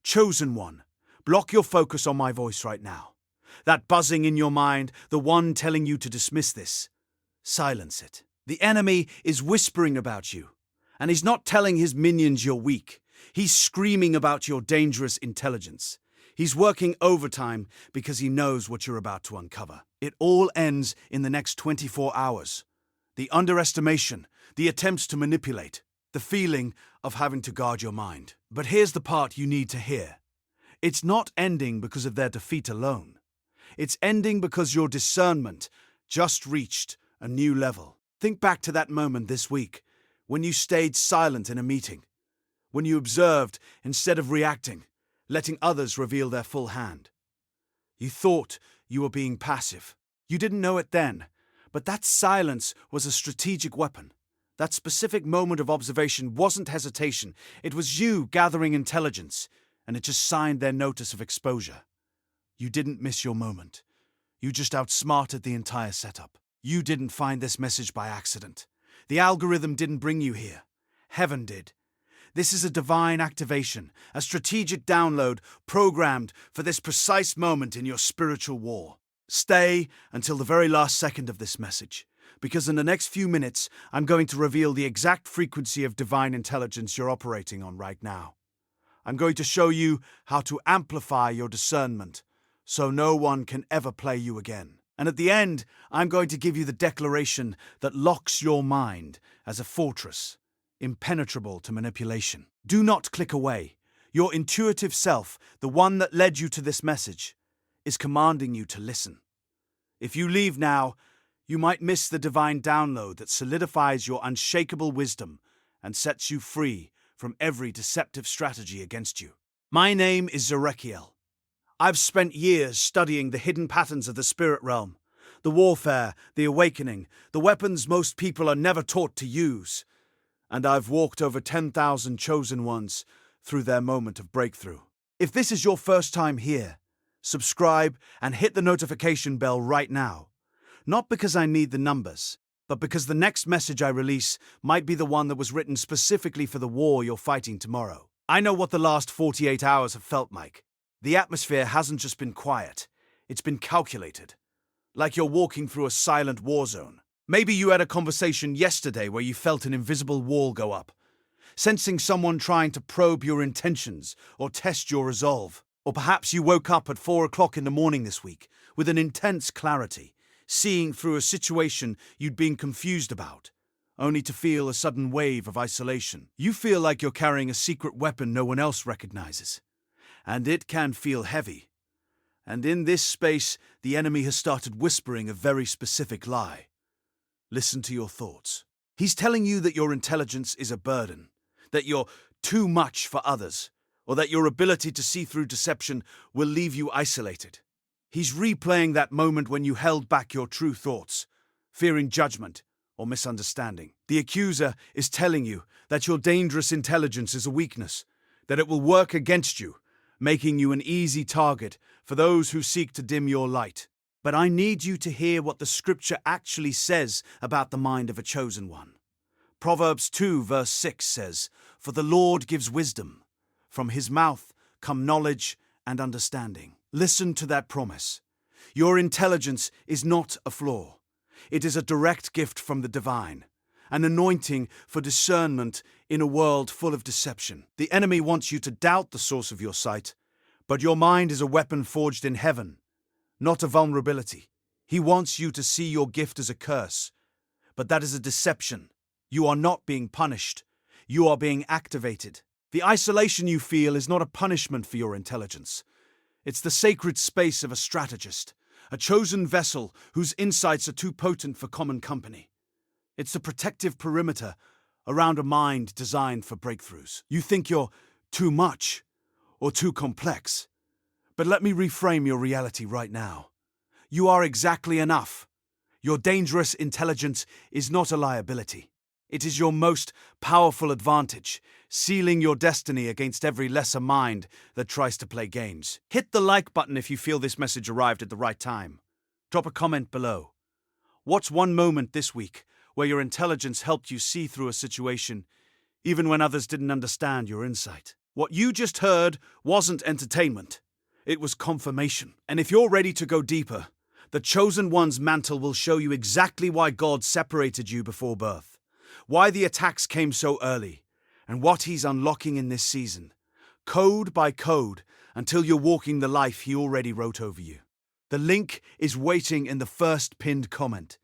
Chosen one, block your focus on my voice right now. That buzzing in your mind, the one telling you to dismiss this. Silence it. The enemy is whispering about you, and he's not telling his minions you're weak. He's screaming about your dangerous intelligence. He's working overtime because he knows what you're about to uncover. It all ends in the next 24 hours. The underestimation, the attempts to manipulate, the feeling of having to guard your mind. But here's the part you need to hear. It's not ending because of their defeat alone. It's ending because your discernment just reached a new level. Think back to that moment this week when you stayed silent in a meeting, when you observed instead of reacting, letting others reveal their full hand. You thought you were being passive. You didn't know it then, but that silence was a strategic weapon. That specific moment of observation wasn't hesitation. It was you gathering intelligence, and it just signed their notice of exposure. You didn't miss your moment. You just outsmarted the entire setup. You didn't find this message by accident. The algorithm didn't bring you here. Heaven did. This is a divine activation, a strategic download programmed for this precise moment in your spiritual war. Stay until the very last second of this message, because in the next few minutes, I'm going to reveal the exact frequency of divine intelligence you're operating on right now. I'm going to show you how to amplify your discernment so no one can ever play you again. And at the end, I'm going to give you the declaration that locks your mind as a fortress, impenetrable to manipulation. Do not click away. Your intuitive self, the one that led you to this message, is commanding you to listen. If you leave now, you might miss the divine download that solidifies your unshakable wisdom and sets you free from every deceptive strategy against you. My name is Zerekiel. I've spent years studying the hidden patterns of the spirit realm, the warfare, the awakening, the weapons most people are never taught to use. And I've walked over 10,000 chosen ones through their moment of breakthrough. If this is your first time here, subscribe and hit the notification bell right now. Not because I need the numbers, but because the next message I release might be the one that was written specifically for the war you're fighting tomorrow. I know what the last 48 hours have felt like. The atmosphere hasn't just been quiet, it's been calculated. Like you're walking through a silent war zone. Maybe you had a conversation yesterday where you felt an invisible wall go up, sensing someone trying to probe your intentions or test your resolve. Or perhaps you woke up at 4 o'clock in the morning this week with an intense clarity, seeing through a situation you'd been confused about, only to feel a sudden wave of isolation. You feel like you're carrying a secret weapon no one else recognizes, and it can feel heavy. And in this space, the enemy has started whispering a very specific lie. Listen to your thoughts. He's telling you that your intelligence is a burden, that you're too much for others, or that your ability to see through deception will leave you isolated. He's replaying that moment when you held back your true thoughts, fearing judgment or misunderstanding. The accuser is telling you that your dangerous intelligence is a weakness, that it will work against you, making you an easy target for those who seek to dim your light. But I need you to hear what the scripture actually says about the mind of a chosen one. Proverbs 2 verse 6 says, "For the Lord gives wisdom. From his mouth come knowledge and understanding." Listen to that promise. Your intelligence is not a flaw. It is a direct gift from the divine, an anointing for discernment in a world full of deception. The enemy wants you to doubt the source of your sight, but your mind is a weapon forged in heaven, not a vulnerability. He wants you to see your gift as a curse, but that is a deception. You are not being punished. You are being activated. The isolation you feel is not a punishment for your intelligence. It's the sacred space of a strategist, a chosen vessel whose insights are too potent for common company. It's the protective perimeter around a mind designed for breakthroughs. You think you're too much or too complex, but let me reframe your reality right now. You are exactly enough. Your dangerous intelligence is not a liability. It is your most powerful advantage, sealing your destiny against every lesser mind that tries to play games. Hit the like button if you feel this message arrived at the right time. Drop a comment below. What's one moment this week where your intelligence helped you see through a situation, even when others didn't understand your insight? What you just heard wasn't entertainment. It was confirmation. And if you're ready to go deeper, the Chosen One's mantle will show you exactly why God separated you before birth, why the attacks came so early, and what He's unlocking in this season, code by code, until you're walking the life He already wrote over you. The link is waiting in the first pinned comment,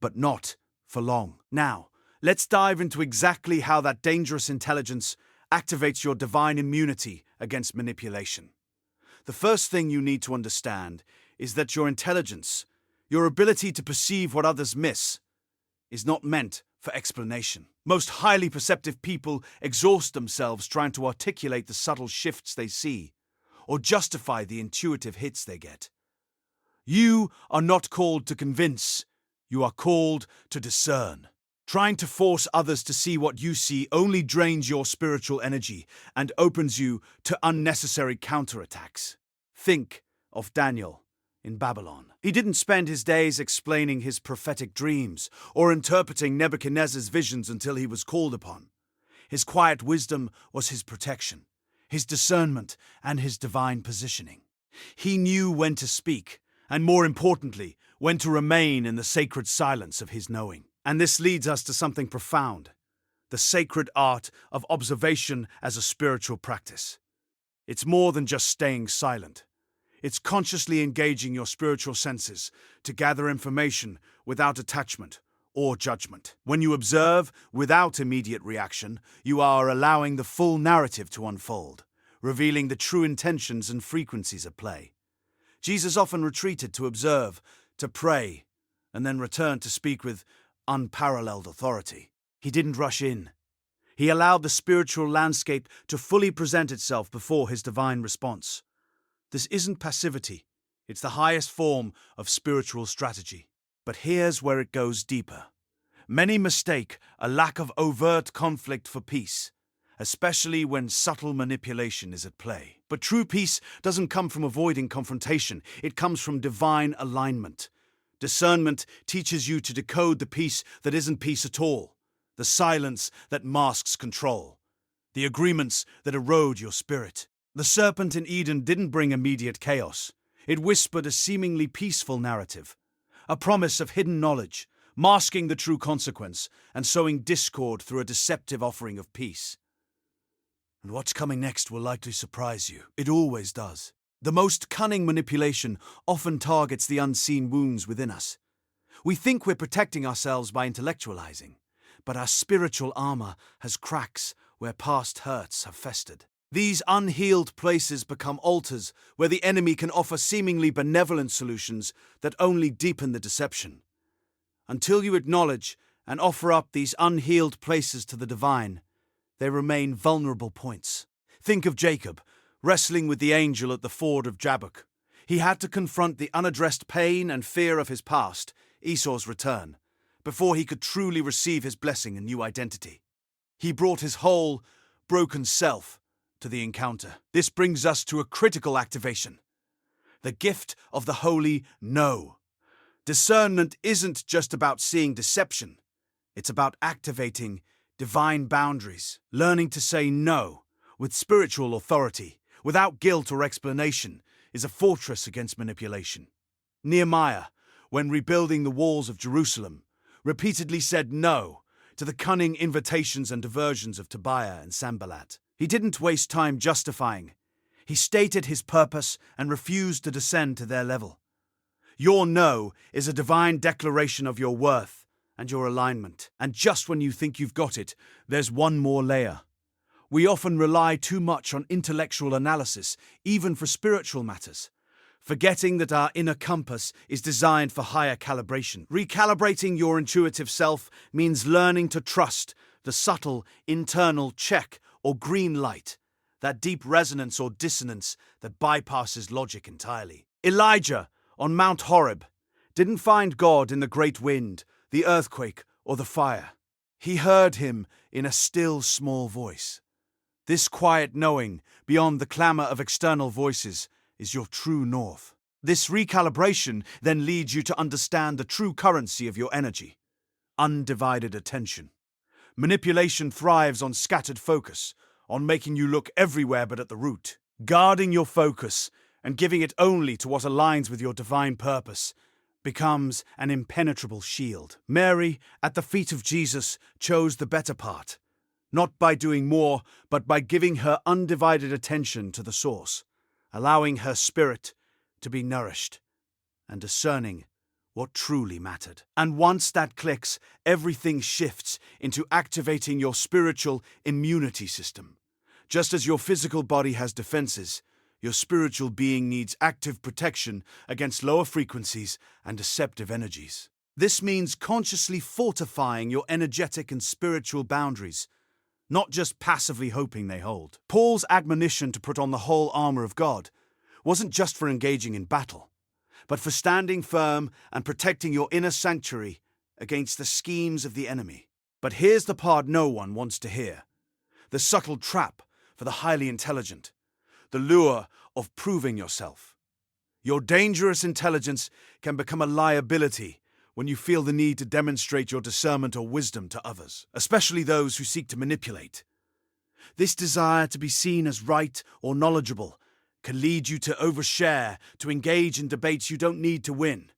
but not for long. Now, let's dive into exactly how that dangerous intelligence activates your divine immunity against manipulation. The first thing you need to understand is that your intelligence, your ability to perceive what others miss, is not meant for explanation. Most highly perceptive people exhaust themselves trying to articulate the subtle shifts they see, or justify the intuitive hits they get. You are not called to convince, you are called to discern. Trying to force others to see what you see only drains your spiritual energy and opens you to unnecessary counterattacks. Think of Daniel in Babylon. He didn't spend his days explaining his prophetic dreams or interpreting Nebuchadnezzar's visions until he was called upon. His quiet wisdom was his protection, his discernment, and his divine positioning. He knew when to speak, and more importantly, when to remain in the sacred silence of his knowing. And this leads us to something profound, the sacred art of observation as a spiritual practice. It's more than just staying silent. It's consciously engaging your spiritual senses to gather information without attachment or judgment. When you observe without immediate reaction, you are allowing the full narrative to unfold, revealing the true intentions and frequencies at play. Jesus often retreated to observe, to pray, and then returned to speak with unparalleled authority. He didn't rush in. He allowed the spiritual landscape to fully present itself before his divine response. This isn't passivity. It's the highest form of spiritual strategy. But here's where it goes deeper. Many mistake a lack of overt conflict for peace, especially when subtle manipulation is at play. But true peace doesn't come from avoiding confrontation. It comes from divine alignment. Discernment teaches you to decode the peace that isn't peace at all, the silence that masks control, the agreements that erode your spirit. The serpent in Eden didn't bring immediate chaos. It whispered a seemingly peaceful narrative, a promise of hidden knowledge, masking the true consequence and sowing discord through a deceptive offering of peace. And what's coming next will likely surprise you. It always does. The most cunning manipulation often targets the unseen wounds within us. We think we're protecting ourselves by intellectualizing, but our spiritual armor has cracks where past hurts have festered. These unhealed places become altars where the enemy can offer seemingly benevolent solutions that only deepen the deception. Until you acknowledge and offer up these unhealed places to the divine, they remain vulnerable points. Think of Jacob, wrestling with the angel at the ford of Jabbok. He had to confront the unaddressed pain and fear of his past, Esau's return, before he could truly receive his blessing and new identity. He brought his whole, broken self to the encounter. This brings us to a critical activation, the gift of the holy no. Discernment isn't just about seeing deception. It's about activating divine boundaries, learning to say no with spiritual authority, without guilt or explanation, is a fortress against manipulation. Nehemiah, when rebuilding the walls of Jerusalem, repeatedly said no to the cunning invitations and diversions of Tobiah and Sanballat. He didn't waste time justifying. He stated his purpose and refused to descend to their level. Your no is a divine declaration of your worth and your alignment. And just when you think you've got it, there's one more layer. We often rely too much on intellectual analysis, even for spiritual matters, forgetting that our inner compass is designed for higher calibration. Recalibrating your intuitive self means learning to trust the subtle internal check or green light, that deep resonance or dissonance that bypasses logic entirely. Elijah, on Mount Horeb, didn't find God in the great wind, the earthquake, or the fire. He heard him in a still, small voice. This quiet knowing, beyond the clamor of external voices, is your true north. This recalibration then leads you to understand the true currency of your energy: undivided attention. Manipulation thrives on scattered focus, on making you look everywhere but at the root. Guarding your focus and giving it only to what aligns with your divine purpose becomes an impenetrable shield. Mary, at the feet of Jesus, chose the better part, not by doing more, but by giving her undivided attention to the source, allowing her spirit to be nourished and discerning what truly mattered. And once that clicks, everything shifts into activating your spiritual immunity system. Just as your physical body has defenses, your spiritual being needs active protection against lower frequencies and deceptive energies. This means consciously fortifying your energetic and spiritual boundaries, not just passively hoping they hold. Paul's admonition to put on the whole armor of God wasn't just for engaging in battle, but for standing firm and protecting your inner sanctuary against the schemes of the enemy. But here's the part no one wants to hear: the subtle trap for the highly intelligent, the lure of proving yourself. Your dangerous intelligence can become a liability when you feel the need to demonstrate your discernment or wisdom to others, especially those who seek to manipulate. This desire to be seen as right or knowledgeable can lead you to overshare, to engage in debates you don't need to win,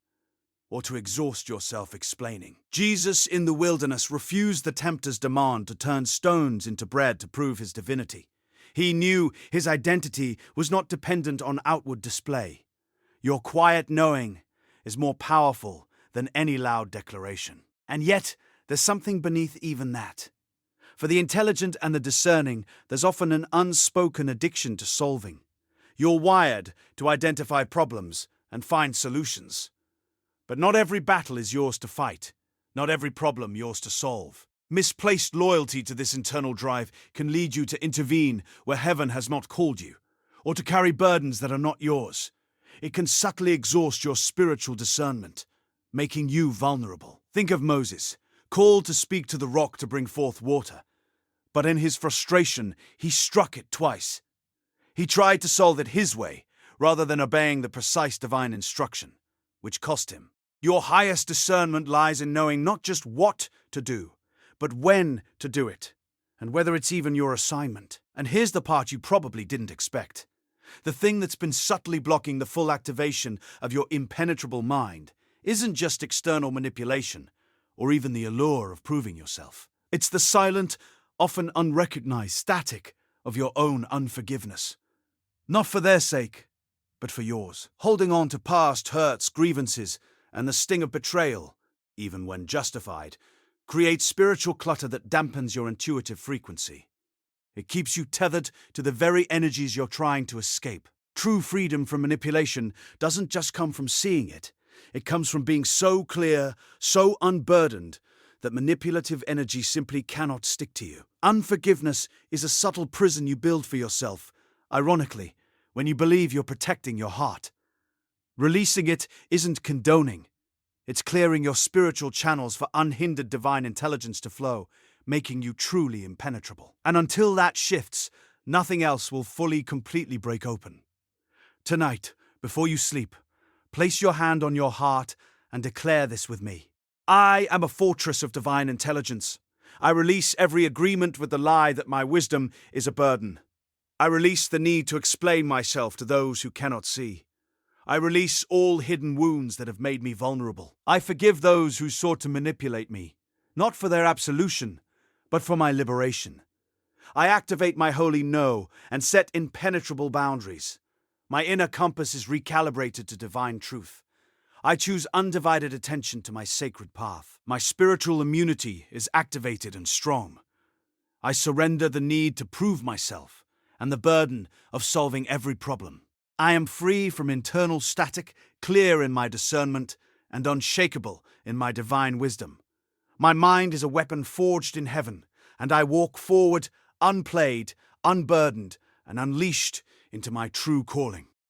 or to exhaust yourself explaining. Jesus in the wilderness refused the tempter's demand to turn stones into bread to prove his divinity. He knew his identity was not dependent on outward display. Your quiet knowing is more powerful than any loud declaration. And yet, there's something beneath even that. For the intelligent and the discerning, there's often an unspoken addiction to solving. You're wired to identify problems and find solutions. But not every battle is yours to fight, not every problem yours to solve. Misplaced loyalty to this internal drive can lead you to intervene where heaven has not called you, or to carry burdens that are not yours. It can subtly exhaust your spiritual discernment, making you vulnerable. Think of Moses, called to speak to the rock to bring forth water, but in his frustration, he struck it twice. He tried to solve it his way, rather than obeying the precise divine instruction, which cost him. Your highest discernment lies in knowing not just what to do, but when to do it, and whether it's even your assignment. And here's the part you probably didn't expect. The thing that's been subtly blocking the full activation of your impenetrable mind isn't just external manipulation, or even the allure of proving yourself. It's the silent, often unrecognized static of your own unforgiveness. Not for their sake, but for yours. Holding on to past hurts, grievances, and the sting of betrayal, even when justified, creates spiritual clutter that dampens your intuitive frequency. It keeps you tethered to the very energies you're trying to escape. True freedom from manipulation doesn't just come from seeing it. It comes from being so clear, so unburdened, that manipulative energy simply cannot stick to you. Unforgiveness is a subtle prison you build for yourself, ironically, when you believe you're protecting your heart. Releasing it isn't condoning. It's clearing your spiritual channels for unhindered divine intelligence to flow, making you truly impenetrable. And until that shifts, nothing else will completely break open. Tonight, before you sleep, place your hand on your heart and declare this with me. I am a fortress of divine intelligence. I release every agreement with the lie that my wisdom is a burden. I release the need to explain myself to those who cannot see. I release all hidden wounds that have made me vulnerable. I forgive those who sought to manipulate me, not for their absolution, but for my liberation. I activate my holy no and set impenetrable boundaries. My inner compass is recalibrated to divine truth. I choose undivided attention to my sacred path. My spiritual immunity is activated and strong. I surrender the need to prove myself and the burden of solving every problem. I am free from internal static, clear in my discernment, and unshakable in my divine wisdom. My mind is a weapon forged in heaven, and I walk forward, unplayed, unburdened, and unleashed into my true calling.